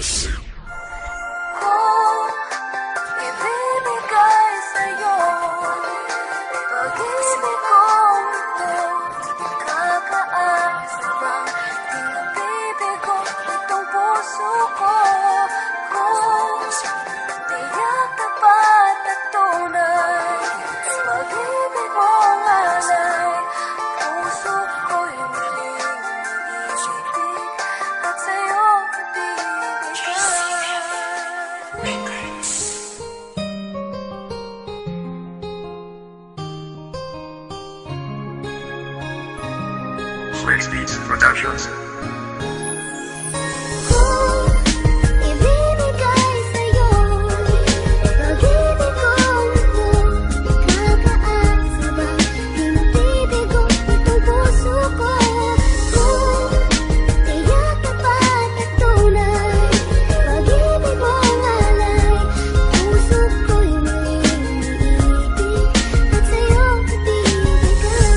Kung ibibigay sa'yo pag-ibig kong ito, kakaasa bang tinabibigo itong puso ko? Kung tiyak tapat at tunay, pag-ibig mong alay, puso ko'y muling iibig at sa'yo ibibigay. Flex Beats Productions. Kung ibibigay sa'yo pag-ibig kong ito, kakaasa bang tinabibigo itong puso ko? Kung tiyak tapat at tunay, pag-ibig mong alay, puso ko'y muling iibig at sa'yo ibibigay.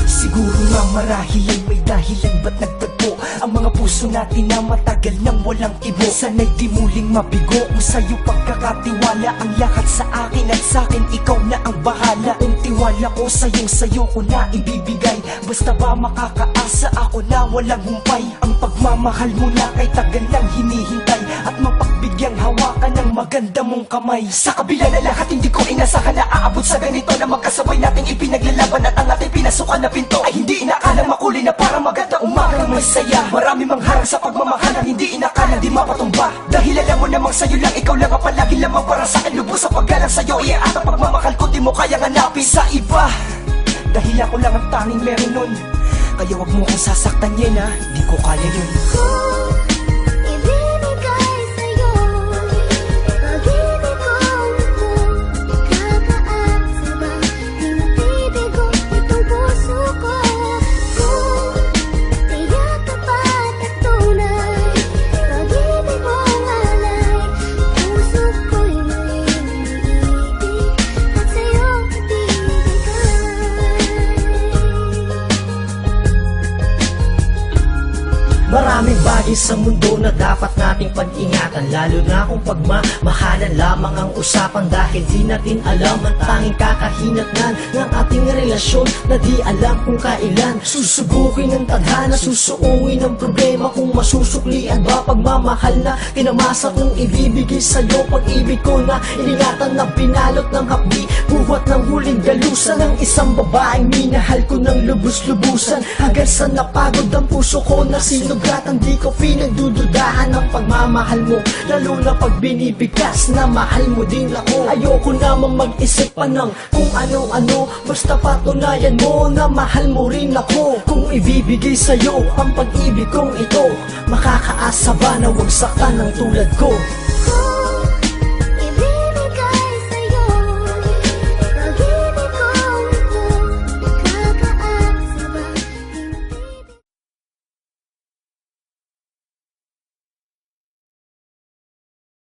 Siguro nga marahil ay may dahilan ba't nagtagpo ang mga puso natin na matagal nang walang kibo. Sana'y di muling mabigo kung sa'yo pagkakatiwala ang lahat sa akin at sa'kin ikaw na ang bahala. Ang tiwala ko sa'yo ko na ibibigay, basta ba makakaasa ako na walang humpay. Ang pagmamahal mo na kay tagal nang hinihintay at mapagbigyang hawakan ng maganda mong kamay. Sa kabila na lahat hindi ko inasahan na aabot sa ganito, na magkasabay nating ipinaglalaban at ang ating pinasukan na pinto ay hindi inakalang makulay na para maganda umagang may saya. Marami mang harang sa pagmamahal ang hindi inakalang di mapatumba, dahil alam mo namang sa'yo lang, ikaw lang ang palagi lamang para sa'kin. Lubos sa paggalang sa'yo, iya at ang pagmamahal ko di mo kayang hanapin sa iba, dahil ako lang ang tanging meron nun. Kaya wag mo kong sasaktan yan ha, di ko kaya yun. Kung ibibigay sa'yo pag-ibig kong ito, kakaasa bang tinabibigo itong puso ko? Kung tiyak tapat at tunay, pag-ibig mong alay, puso ko'y muling iibig at sa'yo ibibigay. Maraming bagay sa mundo na dapat nating pag-ingatan, lalo na kung pagmamahalan lamang ang usapan, dahil di natin alam ang tanging kakahinatnan ng ating relasyon na di alam kung kailan susubukin ng tadhana, susuungin ng problema, kung masusuklian ba pagmamahal na tinamasak ng ibibigay sa'yo. Pag-ibig ko na iningatan na pinalot ng hapdi, buhat ng huling galusan ng isang babaeng minahal ko ng lubos-lubusan, hanggang sa napagod ang puso ko na sinugatan. Di ko pinagdududahan ang pagmamahal mo, lalo na pag binibigkas na mahal mo din ako. Ayoko namang mag-isip pa ng kung ano-ano, basta patunayan mo na mahal mo rin ako. Kung ibibigay sa'yo ang pag-ibig kong ito, makakaasa ba na wag saktan ng tulad ko?